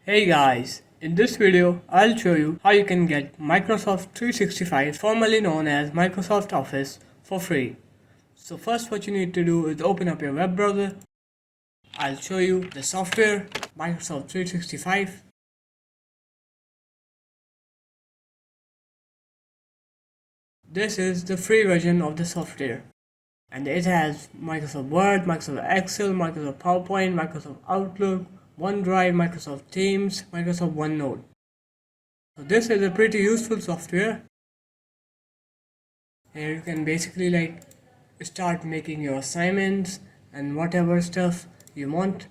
Hey guys, in this video I'll show you how you can get Microsoft 365, formerly known as Microsoft Office, for free. So first what you need to do is open up your web browser. I'll show you the software, Microsoft 365. This is the free version of the software. And it has Microsoft Word, Microsoft Excel, Microsoft PowerPoint, Microsoft Outlook, OneDrive, Microsoft Teams, Microsoft OneNote. So this is a pretty useful software. Here you can basically start making your assignments and whatever stuff you want.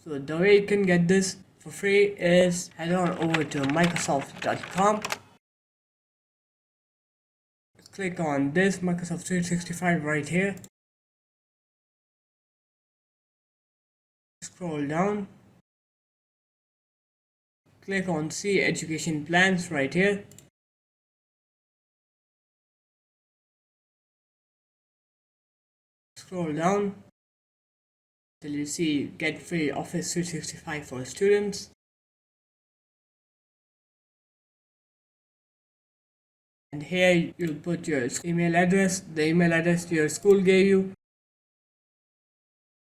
So the way you can get this for free is head on over to Microsoft.com. Click on this Microsoft 365 right here. Scroll down. Click on See Education Plans right here. Scroll down till you see Get Free Office 365 for Students. And here you'll put your email address, the email address your school gave you.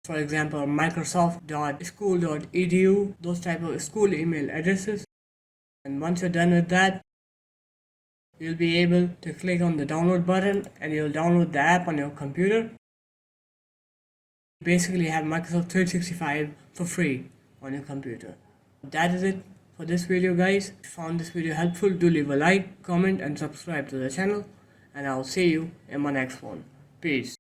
For example, microsoft.school.edu, those type of school email addresses. And once you're done with that, you'll be able to click on the download button and you'll download the app on your computer. Basically have Microsoft 365 for free on your computer. That is it for this video, guys. If you found this video helpful, do leave a like, comment and subscribe to the channel, and I'll see you in my next one. Peace.